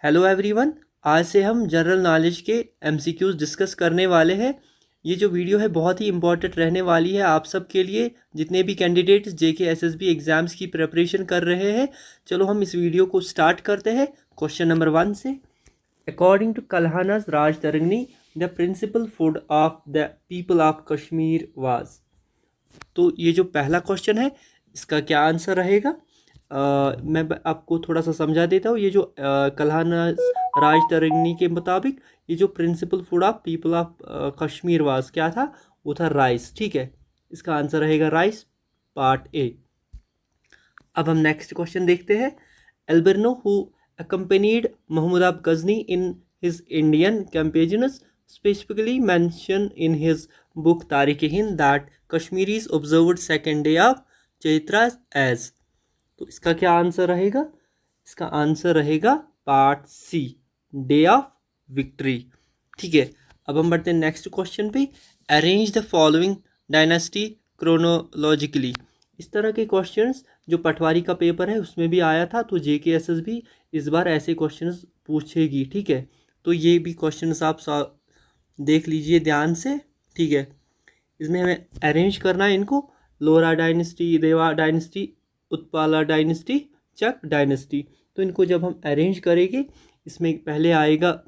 Hello everyone. आज से हम जनरल नॉलेज के एमसीक्यूज डिस्कस करने वाले हैं। ये जो वीडियो है बहुत ही इंपॉर्टेंट रहने वाली है आप सब के लिए, जितने भी कैंडिडेट्स जेके एसएसबी एग्ज़ाम्स की प्रिपरेशन कर रहे हैं। चलो हम इस वीडियो को स्टार्ट करते हैं क्वेश्चन नंबर 1 से। According to Kalhana's Rajatarangini the principal food of the people of Kashmir was. तो ये जो पहला क्वेश्चन है इसका क्या आंसर रहेगा? मैं आपको थोड़ा सा समझा देता हूँ। ये जो कल्हाना राज तरंगनी के मुताबिक ये जो principal food of people of Kashmir was क्या था, वो था राइस। ठीक है, इसका आंसर रहेगा राइस, पार्ट ए। अब हम नेक्स्ट क्वेश्चन देखते हैं। एल्बर्नो who accompanied Mahmudab Ghazni in his Indian campaigns specifically mentioned in his book Tariq-e-Hind that Kashmiris observed second day of Chaitra as। तो इसका क्या आंसर रहेगा? इसका आंसर रहेगा part C, day of victory. ठीक है, अब हम बढ़ते हैं नेक्स्ट क्वेश्चन पे। Arrange the following dynasty chronologically. इस तरह के क्वेश्चंस जो पटवारी का पेपर है उसमें भी आया था, तो जेके एसएसबी इस बार ऐसे क्वेश्चंस पूछेगी। ठीक है, तो ये भी क्वेश्चंस आप देख लीजिए ध्यान से। ठीक है, इसमें हमें अरेंज करना है इनको। लोरा डायनेस्टी, देवा डायनेस्टी, उत्पाला डायनेस्टी, चक डायनेस्टी। तो इनको जब हम अरेंज करेंगे, इसमें पहले आएगा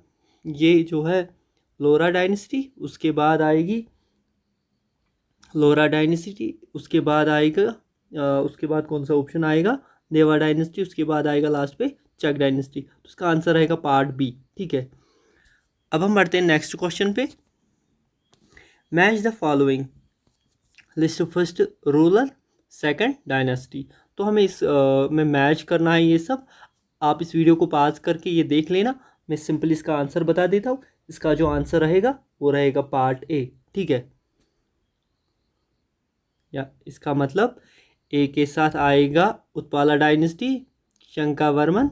ये जो है लोरा डायनेस्टी, उसके बाद आएगी लोरा डायनेस्टी, उसके बाद आएगा उसके बाद कौन सा ऑप्शन आएगा? देवा डायनेस्टी, उसके बाद आएगा लास्ट पे चक डायनेस्टी। तो इसका आंसर रहेगा पार्ट बी। ठीक है, अब हम बढ़ते हैं नेक्स्ट क्वेश्चन पे। Match the following list first ruler second dynasty. तो हमें इस में मैच करना है ये सब। आप इस वीडियो को पॉज करके ये देख लेना। मैं सिंपली इसका आंसर बता देता हूँ। इसका जो आंसर रहेगा वो रहेगा पार्ट ए। ठीक है, या इसका मतलब ए के साथ आएगा उत्पाला डायनेस्टी, शंकावर्मन।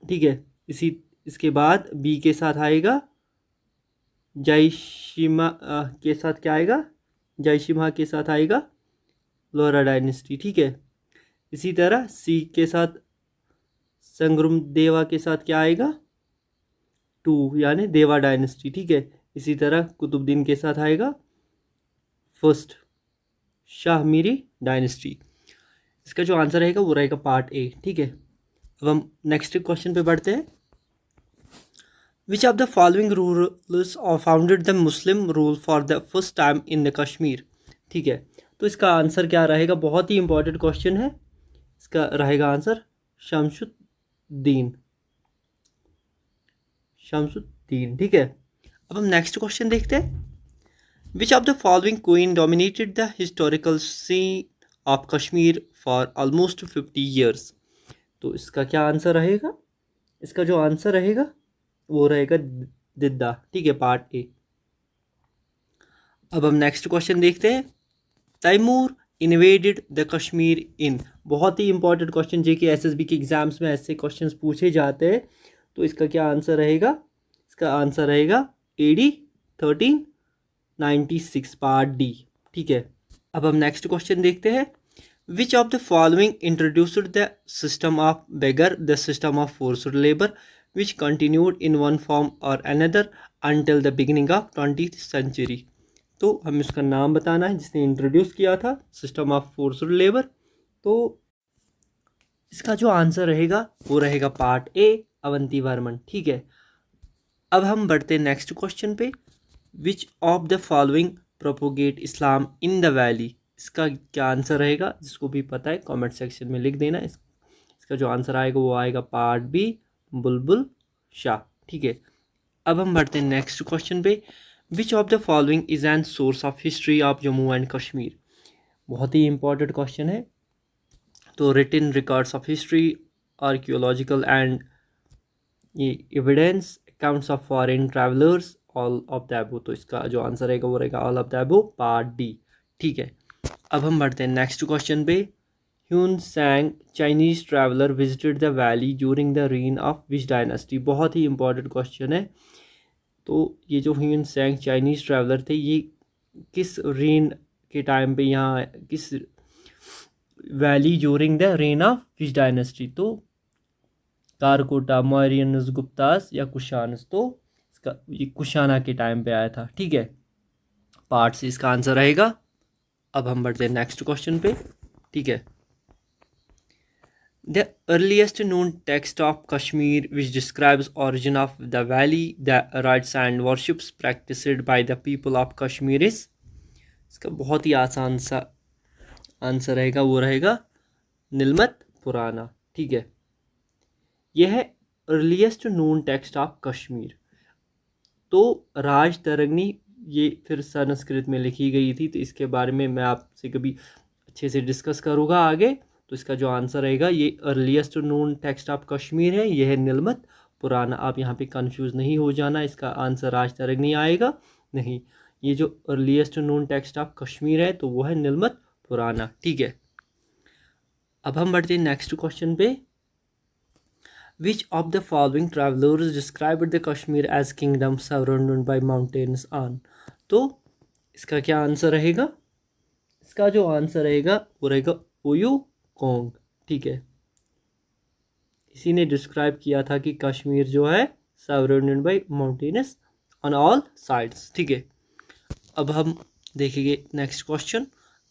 ठीक है, इसके बाद बी के साथ आएगा जयशिमा के साथ क्या आएगा? जयशिमा के साथ आएगा लोरा डायनेस्टी। ठीक है, इसी तरह सी के साथ संग्रुम देवा के साथ क्या आएगा? 2 यानी देवा डायनेस्टी। ठीक है, इसी तरह कुतुबुद्दीन के साथ आएगा फर्स्ट शाहमीरी डायनेस्टी। इसका जो आंसर रहेगा वो रहेगा पार्ट ए। ठीक है, अब हम नेक्स्ट क्वेश्चन पे बढ़ते हैं। Which of the following rulers founded the Muslim rule for the first time in the Kashmir. ठीक है, तो इसका आंसर क्या रहेगा? बहुत ही इंपॉर्टेंट क्वेश्चन है। इसका रहेगा आंसर शमसुद्दीन। ठीक है, अब हम नेक्स्ट क्वेश्चन देखते हैं। Which of the following queen dominated the historical scene of Kashmir for almost 50 years. तो इसका क्या आंसर रहेगा? इसका जो आंसर रहेगा वो रहेगा दिद्दा। ठीक है, पार्ट ए। अब हम नेक्स्ट क्वेश्चन देखते हैं। तैमूर इन्वेडेड द कश्मीर इन। बहुत ही इंपॉर्टेंट क्वेश्चन, जेके एसएसबी के एग्जाम्स में ऐसे क्वेश्चंस पूछे जाते हैं। तो इसका क्या आंसर रहेगा? इसका आंसर रहेगा AD 1396, पार्ट डी। ठीक है, अब हम नेक्स्ट क्वेश्चन देखते हैं। Which of the following introduced the system of begar the system of forced labour which continued in one form or another until the beginning of 20th century. तो हमें उसका नाम बताना है जिसने इंट्रोड्यूस किया था सिस्टम ऑफ फोर्स्ड लेबर। तो इसका जो आंसर रहेगा वो रहेगा पार्ट ए, अवंती वर्मन। ठीक है, अब हम बढ़ते हैं नेक्स्ट क्वेश्चन पे। Which of the following propagate Islam in the valley. इसका क्या आंसर रहेगा? जिसको भी पता है कमेंट सेक्शन में लिख देना। इसका जो आंसर आएगा वो आएगा पार्ट बी, बुलबुल शाह। ठीक है, अब हम बढ़ते हैं नेक्स्ट क्वेश्चन पे। Which of the following is an source of history of Jammu and Kashmir. बहुत ही इंपॉर्टेंट क्वेश्चन है। तो written records of history, archaeological and ये evidence, accounts of foreign travellers, all of the above. तो इसका जो आंसर रहेगा वो रहेगा all of the above, part D. ठीक है, अब हम बढ़ते हैं नेक्स्ट क्वेश्चन पे। Hiuen Tsang Chinese traveller visited the valley during the reign of which dynasty. बहुत ही इंपॉर्टेंट क्वेश्चन है। तो ये जो ह्यून सैंग चाइनीज ट्रैवलर थे, ये किस रीन के टाइम पे यहाँ किस valley during the reign of which dynasty. तो तारकोटा, मौर्यनस, गुप्तास या कुशानस। तो इसका ये कुशाना के टाइम पे आया था, ठीक है। पार्ट सी इसका आंसर रहेगा। अब हम बढ़ते हैं नेक्स्ट क्वेश्चन पे, ठीक है। The earliest known text of Kashmir which describes origin of the valley, the rites and worships practiced by the people of Kashmir is, इसका बहुत ही आसान सा आंसर रहेगा, वो रहेगा नीलमत पुराना, ठीक है। यह है earliest known text of Kashmir. तो राज तरंगनी ये फिर संस्कृत में लिखी गई थी, तो इसके बारे में मैं आपसे कभी अच्छे से डिस्कस करूँगा आगे। तो इसका जो आंसर रहेगा, ये earliest known text of Kashmir है, यह है नीलमत पुराना। आप यहाँ पे कंफ्यूज नहीं हो जाना, इसका आंसर राज तरंगनी आएगा नहीं। ये जो earliest known text of Kashmir है तो वो है नीलमत पुराना, ठीक है। अब हम बढ़ते हैं नेक्स्ट क्वेश्चन पे। Which of the following travelers described the Kashmir as kingdom surrounded by mountains on? तो इसका क्या आंसर रहेगा? इसका जो आंसर रहेगा वो रहेगा ओयू कोंग, ठीक है। इसी ने डिस्क्राइब किया था कि कश्मीर जो है surrounded by mountains on all sides, ठीक है। अब हम देखेंगे next question.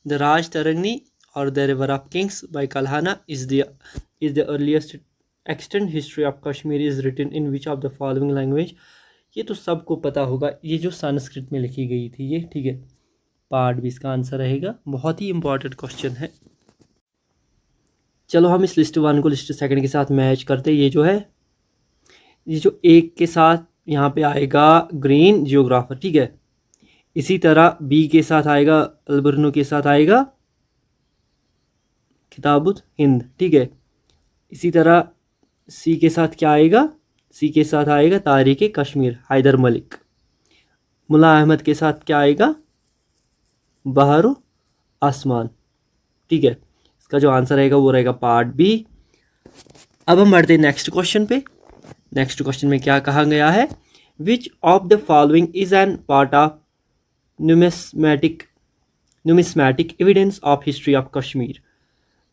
The Rajatarangini or the river of kings by Kalhana is the earliest extant history of Kashmir is written in which of the following language. ये तो सबको पता होगा, ये जो संस्कृत में लिखी गई थी ये, ठीक है। पार्ट भी इसका आंसर रहेगा। बहुत ही इंपॉर्टेंट क्वेश्चन है। चलो हम इस लिस्ट 1 को लिस्ट 2 के साथ मैच करते। ये जो है, ये जो 1 के साथ यहाँ पे आएगा ग्रीन जियोग्राफर, ठीक है। इसी तरह बी के साथ आएगा, अलबर्नो के साथ आएगा किताबुत हिंद, ठीक है। इसी तरह सी के साथ क्या आएगा? सी के साथ आएगा तारीख कश्मीर हैदर मलिक। मुला अहमद के साथ क्या आएगा? बहारो आसमान, ठीक है। इसका जो आंसर रहेगा वो रहेगा पार्ट बी। अब हम बढ़ते हैं नेक्स्ट क्वेश्चन पे। नेक्स्ट क्वेश्चन में क्या कहा गया है? Which of the following is an part of numismatic evidence of history of Kashmir.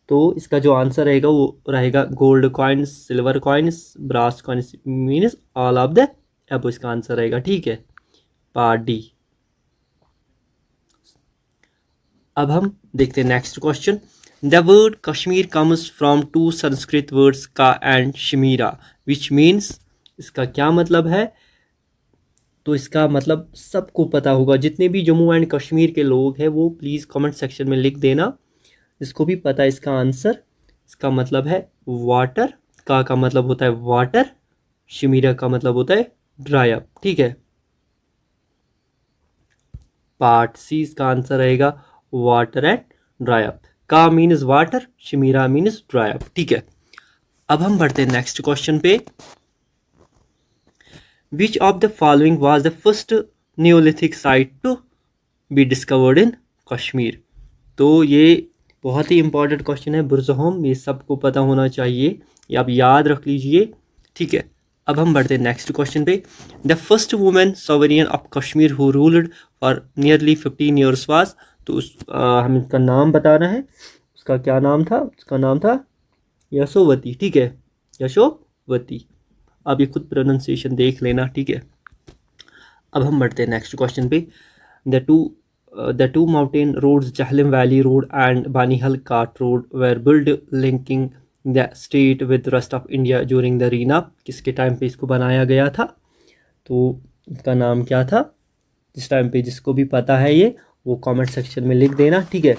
तो इसका जो आंसर रहेगा वो रहेगा gold coins, silver coins, brass coins, means all of the अब इसका आंसर रहेगा, ठीक है, पार्ट डी। अब हम देखते हैं next question. The word Kashmir comes from 2 Sanskrit words का एंड शमीरा विच मीन्स, इसका क्या मतलब है? तो इसका मतलब सबको पता होगा, जितने भी जम्मू एंड कश्मीर के लोग हैं वो प्लीज़ कमेंट सेक्शन में लिख देना। इसको भी पता है इसका आंसर। इसका मतलब है वाटर, का मतलब होता है वाटर, शमीरा का मतलब होता है ड्राई अप, ठीक है। पार्ट सी इसका आंसर रहेगा वाटर एंड ड्राई अप। का मीन्स वाटर, शमीरा मीन्स ड्राई अप, ठीक है। अब हम बढ़ते हैं नेक्स्ट क्वेश्चन पे। Which of the following was the first neolithic site to be discovered in Kashmir. तो ये बहुत ही इंपॉर्टेंट क्वेश्चन है, बुरज़होम, ये सबको पता होना चाहिए, ये आप याद रख लीजिए, ठीक है। अब हम बढ़ते हैं नेक्स्ट क्वेश्चन पे। The first women sovereign of Kashmir who ruled for nearly 15 years was. तो हमें इसका नाम बताना है। उसका क्या नाम था? उसका नाम था यशोवती, ठीक है, यशोवती। अब ये खुद प्रोनाउंसिएशन देख लेना, ठीक है। अब हम बढ़ते हैं नेक्स्ट क्वेश्चन पे। The two mountain roads, Jahlim Valley Road and Banihal Khat Road, were built linking the state with the rest of India during the RENA। किसके टाइम पे इसको बनाया गया था? तो इसका नाम क्या था? जिस टाइम पे जिसको भी पता है ये वो कमेंट सेक्शन में लिख देना, ठीक है।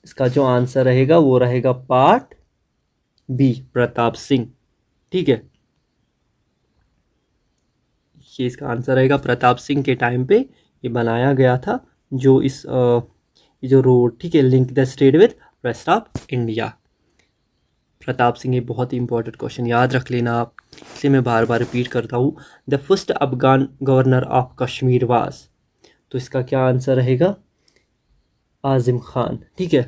इसका जो आंसर रहेगा वो रहेगा पार्ट बी, प्रताप सिंह, ठीक है। ये इसका आंसर रहेगा प्रताप सिंह के टाइम पे ये बनाया गया था, जो इस जो रोड, ठीक है, link the state with rest of India. Pratap Singh, ये बहुत ही इंपॉर्टेंट क्वेश्चन, याद रख लेना आप, इसलिए मैं बार बार रिपीट करता हूँ। The first Afghan governor of Kashmir was. तो इसका क्या आंसर रहेगा? आज़िम खान, ठीक है,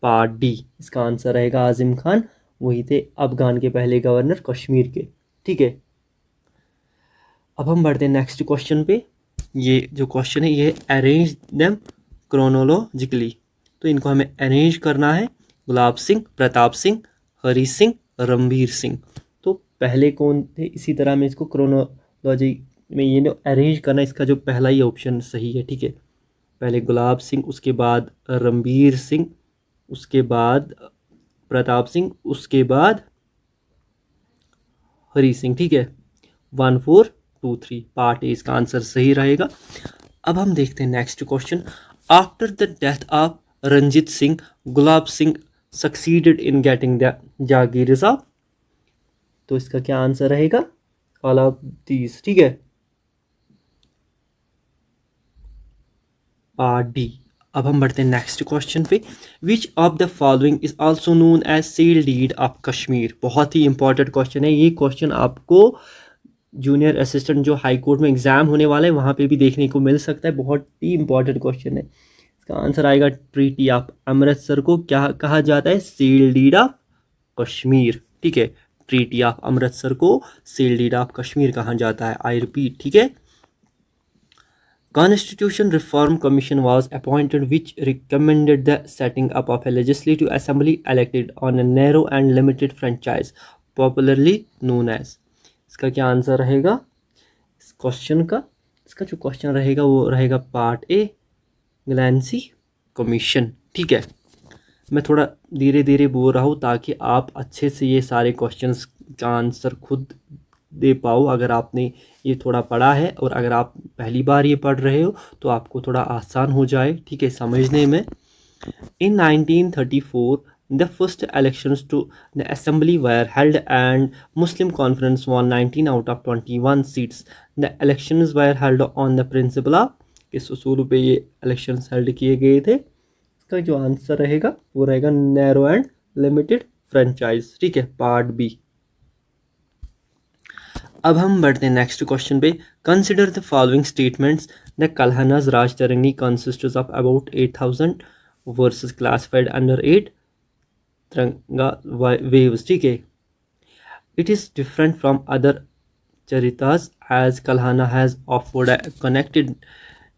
पार्ट डी। इसका आंसर रहेगा आज़िम खान, वही थे अफगान के पहले गवर्नर कश्मीर के, ठीक है। अब हम बढ़ते हैं नेक्स्ट क्वेश्चन पे। ये जो क्वेश्चन है ये अरेंज देम क्रोनोलॉजिकली। तो इनको हमें अरेंज करना है। गुलाब सिंह, प्रताप सिंह, हरी सिंह, रणबीर सिंह। तो पहले कौन थे, इसी तरह में इसको क्रोनोलॉजी में ये अरेंज करना, इसका जो पहला ही ऑप्शन सही है, ठीक है। पहले गुलाब सिंह, उसके बाद रणबीर सिंह, उसके बाद प्रताप सिंह, उसके बाद हरी सिंह, ठीक है। 1423 पार्ट ए इसका आंसर सही रहेगा। अब हम देखते हैं next question. After the death of Ranjit Singh, Gulab Singh succeeded in getting the jagir reserve. तो इसका क्या आंसर रहेगा? ऑल ऑफ दीज, ठीक है, डी। अब हम बढ़ते हैं नेक्स्ट क्वेश्चन पे। Which of the following is also known as seal deed of Kashmir. बहुत ही इंपॉर्टेंट क्वेश्चन है ये। क्वेश्चन आपको जूनियर असिस्टेंट जो हाई कोर्ट में एग्जाम होने वाला है वहाँ पे भी देखने को मिल सकता है। बहुत ही इंपॉर्टेंट क्वेश्चन है। इसका आंसर आएगा ट्रीटी ऑफ अमृतसर को क्या कहा जाता है? सील डीड ऑफ कश्मीर, ठीक है। ट्रीटी ऑफ अमृतसर को सील डीड ऑफ कश्मीर कहा जाता है। आई रिपीट, ठीक है। Constitution Reform Commission was appointed which recommended the setting up of a legislative assembly elected on a narrow and limited franchise, popularly known as। इसका क्या answer रहेगा इस क्वेश्चन का? इसका जो क्वेश्चन रहेगा वो रहेगा पार्ट ए, ग्लैंसी कमीशन, ठीक है। मैं थोड़ा धीरे धीरे बोल रहा हूँ ताकि आप अच्छे से ये सारे क्वेश्चंस का आंसर खुद दे पाओ। अगर आपने ये थोड़ा पढ़ा है और अगर आप पहली बार ये पढ़ रहे हो तो आपको थोड़ा आसान हो जाए, ठीक है, समझने में। In 1934 the first elections to the assembly were held and Muslim Conference won 19 out of 21 seats. The elections were held on the principle of, किस उसूल पे ये इलेक्शंस हेल्ड किए गए थे? इसका जो आंसर रहेगा वो रहेगा नैरो एंड लिमिटेड फ्रेंचाइज, ठीक है, पार्ट बी। अब हम बढ़ते हैं नेक्स्ट क्वेश्चन पे। Consider the following statements. The Kalhana's Rajatarangini consists of about 8000 verses classified under 8 taranga waves, ठीक है। It is different from other charitas as Kalhana has offered connected.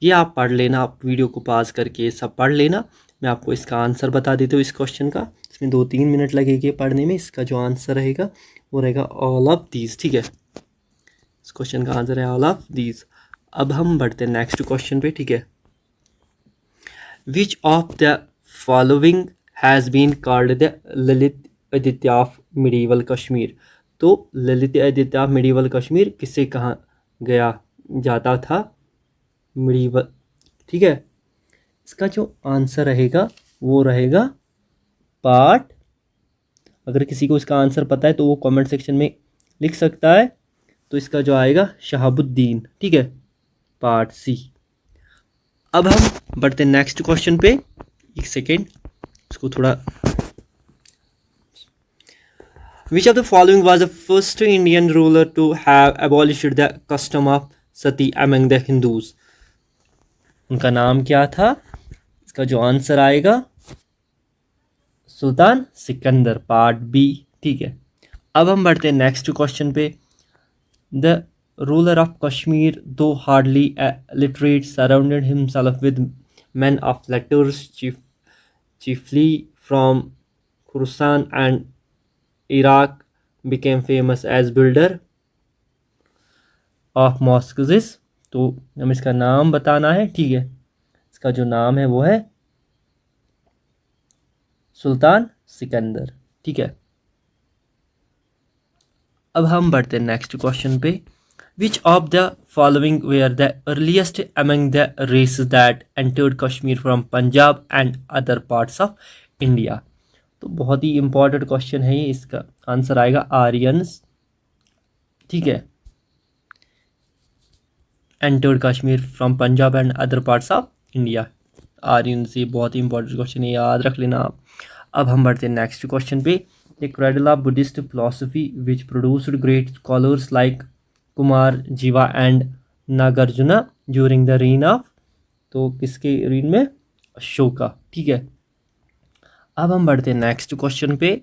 ये आप पढ़ लेना, आप वीडियो को पास करके सब पढ़ लेना। मैं आपको इसका आंसर बता देता हूँ इस क्वेश्चन का। इसमें 2-3 मिनट लगेंगे पढ़ने में। इसका जो आंसर रहेगा वो रहेगा ऑल ऑफ दीज, ठीक है। इस क्वेश्चन का आंसर है ऑल ऑफ दीज। अब हम बढ़ते हैं नेक्स्ट क्वेश्चन पे, ठीक है। Which of the following has been called the Lalitaditya of medieval Kashmir. तो Lalitaditya of medieval Kashmir किसे कहा गया जाता था? मिडीवल, ठीक है। इसका जो आंसर रहेगा वो रहेगा पार्ट, अगर किसी को इसका आंसर पता है तो वो कमेंट सेक्शन में लिख सकता है। तो इसका जो आएगा शहाबुद्दीन, ठीक है, पार्ट सी। अब हम बढ़ते हैं नेक्स्ट क्वेश्चन पे। एक सेकेंड, इसको थोड़ा। Which of the following was the first Indian ruler to have abolished the custom of sati among the Hindus. उनका नाम क्या था? इसका जो आंसर आएगा सुल्तान सिकंदर, पार्ट बी, ठीक है। अब हम बढ़ते हैं नेक्स्ट क्वेश्चन पे। द रूलर ऑफ कश्मीर दो hardly literate surrounded himself with men of letters chiefly from Khorasan and Iraq became famous as builder of mosques। तो हमें इसका नाम बताना है, ठीक है। इसका जो नाम है वो है सुल्तान सिकंदर, ठीक है। अब हम बढ़ते हैं नेक्स्ट क्वेश्चन पे। Which of the following were the earliest among the races that entered Kashmir from Punjab and other parts of India. तो बहुत ही इंपॉर्टेंट क्वेश्चन है ये। इसका आंसर आएगा आर्यंस, ठीक है। Entered Kashmir from Punjab and other parts of India, Aryans. ये बहुत ही इंपॉर्टेंट क्वेश्चन है, याद रख लेना आप। अब हम बढ़ते हैं नेक्स्ट क्वेश्चन पे। The cradle of Buddhist philosophy which produced great scholars like Kumarajiva and Nagarjuna during the reign of. तो किसके रीन में? अशोका, ठीक है। अब हम बढ़ते हैं नेक्स्ट क्वेश्चन पे।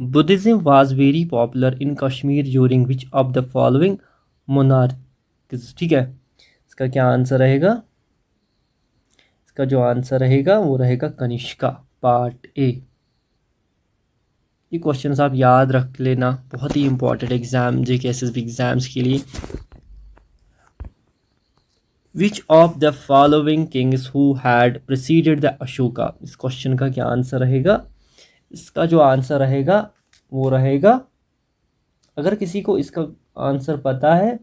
Buddhism was very popular in Kashmir during which of the following monarchs, ठीक है। इसका क्या आंसर रहेगा? इसका जो आंसर रहेगा वो रहेगा कनिष्का, पार्ट ए। ये क्वेश्चन आप याद रख लेना, बहुत ही important exam JK SSB exams के लिए। Which of the following kings who had preceded the Ashoka, इस क्वेश्चन का क्या आंसर रहेगा? इसका जो आंसर रहेगा वो रहेगा, अगर किसी को इसका आंसर पता है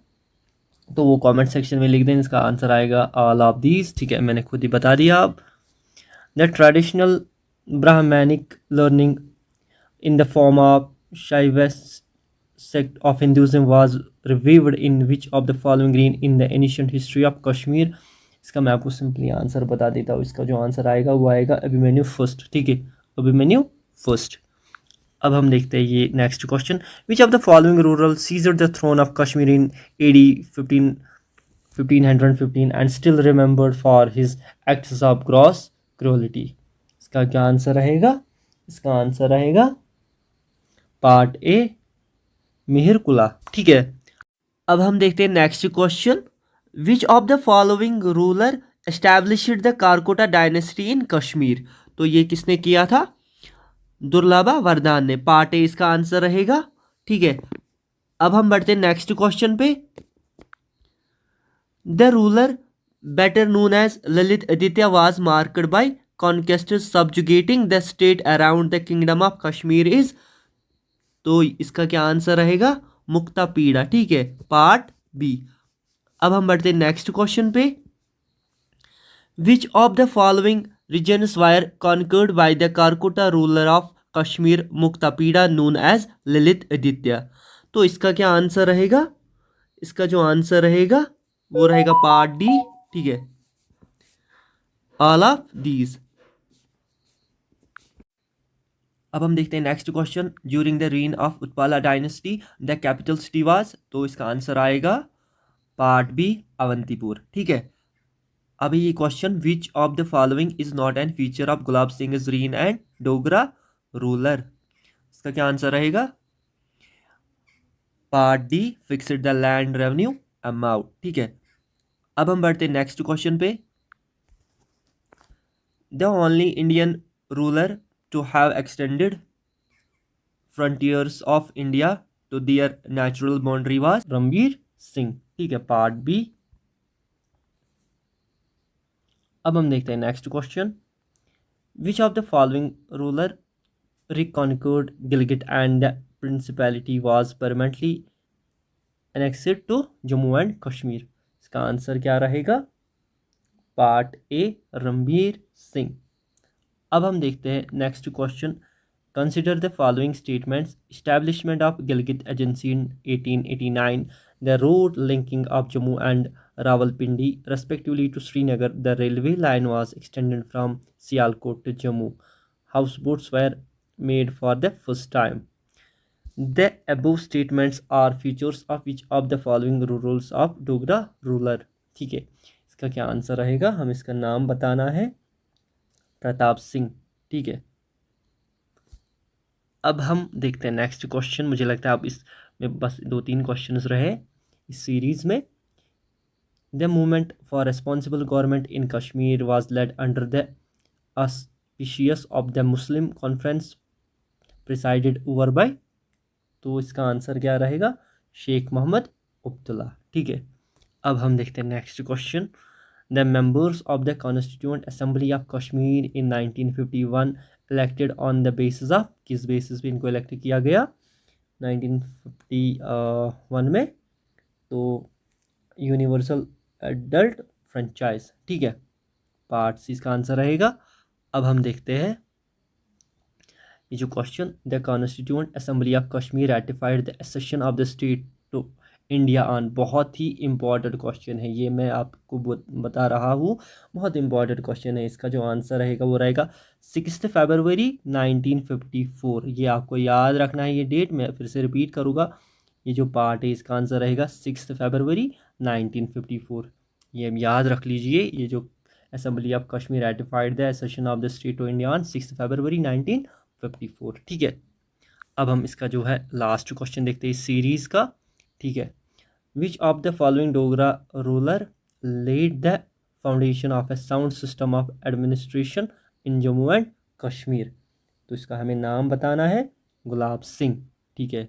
तो वो कमेंट सेक्शन में लिख दें, इसका आंसर आएगा ऑल ऑफ दीज। ठीक है, मैंने खुद ही बता दिया। आप the traditional Brahmanic learning in the form of Shaivist sect of Hinduism was revived in which of the following green in the ancient history of Kashmir। इसका मैं आपको सिंपली आंसर बता देता हूँ। इसका जो आंसर आएगा वो आएगा अभिमन्यु फर्स्ट। ठीक है, अभिमन्यु फर्स्ट। अब हम देखते हैं ये next question. Which of the following ruler seized the throne of Kashmir in AD 1515 and still remembered for his acts of gross cruelty. इसका क्या आंसर रहेगा? इसका आंसर रहेगा पार्ट ए मिहिरकुला। ठीक है, अब हम देखते हैं next question. Which of the following ruler established the Karkota dynasty in Kashmir. तो ये किसने किया था? दुर्लभा वर्धन ने। पार्ट ए इसका आंसर रहेगा। ठीक है, अब हम बढ़ते हैं नेक्स्ट क्वेश्चन पे। The ruler better known as Lalitaditya was marked by conquests subjugating the state around the kingdom of Kashmir is. तो इसका क्या आंसर रहेगा? मुक्ता पीड़ा। ठीक है, पार्ट बी। अब हम बढ़ते हैं नेक्स्ट क्वेश्चन पे। Which of the following regions were conquered by the Karkota ruler of Kashmir Muktapida known as Lalit Aditya. तो इसका क्या आंसर रहेगा? इसका जो आंसर रहेगा वो रहेगा पार्ट डी। ठीक है, ऑल ऑफ दीज। अब हम देखते हैं next question. During the reign of Utpala dynasty the capital city was. तो इसका आंसर आएगा पार्ट बी अवंतीपुर। ठीक है, अभी ये question which of the following is not an feature of Gulab Singh reign and Dogra ruler. इसका क्या आंसर रहेगा? Part D fixed the land revenue amount. ठीक है, अब हम बढ़ते हैं नेक्स्ट क्वेश्चन पे। The only Indian ruler to have extended frontiers of India to their natural boundary was Ranbir Singh. ठीक है, पार्ट बी। अब हम देखते हैं next question. Which of the following ruler reconquered Gilgit and the principality was permanently annexed to Jammu and Kashmir. इसका answer क्या रहेगा? Part A Ranbir Singh. अब हम देखते हैं next question. Consider the following statements. Establishment of Gilgit agency in 1889, the road linking of Jammu and Rawalpindi respectively to Srinagar, the railway line was extended from Sialkot to Jammu, house boats were made for the first time. The above statements are features of which of the following rules of Dogra ruler. ठीक है, इसका क्या answer रहेगा? हम इसका नाम बताना है प्रताप सिंह। ठीक है, अब हम देखते हैं नेक्स्ट क्वेश्चन। मुझे लगता है आप इसमें बस 2-3 क्वेश्चंस रहे इस सीरीज में। The movement for responsible government in Kashmir was led under the auspicious of the Muslim Conference presided over by. तो इसका आंसर क्या रहेगा? शेख मोहम्मद अब्दुल्ला। ठीक है, अब हम देखते हैं next question. The members of the Constituent Assembly of Kashmir in 1951 elected on the basis of, किस बेसिस पे इनको इलेक्ट किया गया 1951 में? तो यूनिवर्सल एडल्ट फ्रेंचाइज। ठीक है, पार्ट सी इसका आंसर रहेगा। अब हम देखते हैं ये जो question. The constituent assembly of Kashmir ratified the accession of the state to India on. बहुत ही इंपॉर्टेंट क्वेश्चन है ये, मैं आपको बता रहा हूँ, बहुत इंपॉर्टेंट क्वेश्चन है। इसका जो आंसर रहेगा वो रहेगा 6 फरवरी 1954। ये आपको याद रखना है ये डेट, मैं फिर से रिपीट करूँगा। ये जो पार्ट है इसका आंसर रहेगा 6 फरवरी 1954। ये याद रख लीजिए। ये जो assembly of Kashmir ratified the accession of the state to India on 6 February 1954। ठीक है, अब हम इसका जो है लास्ट क्वेश्चन देखते हैं इस सीरीज़ का। ठीक है, which of the following Dogra ruler laid the foundation of a sound system of administration in Jammu and Kashmir. तो इसका हमें नाम बताना है। गुलाब सिंह। ठीक है,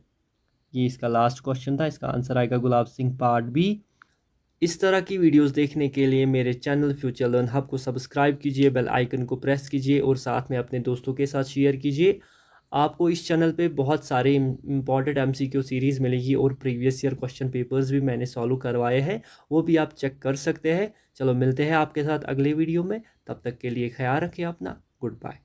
ये इसका लास्ट क्वेश्चन था, इसका आंसर आएगा गुलाब सिंह पार्ट बी। इस तरह की वीडियोस देखने के लिए मेरे चैनल फ्यूचर लर्न हब को सब्सक्राइब कीजिए, बेल आइकन को प्रेस कीजिए और साथ में अपने दोस्तों के साथ शेयर कीजिए। आपको इस चैनल पे बहुत सारे इंपॉर्टेंट एमसीक्यू सीरीज़ मिलेगी और प्रीवियस ईयर क्वेश्चन पेपर्स भी मैंने सॉल्व करवाए हैं, वो भी आप चेक कर सकते हैं। चलो मिलते हैं आपके साथ अगले वीडियो में, तब तक के लिए ख्याल रखिए अपना। Good bye.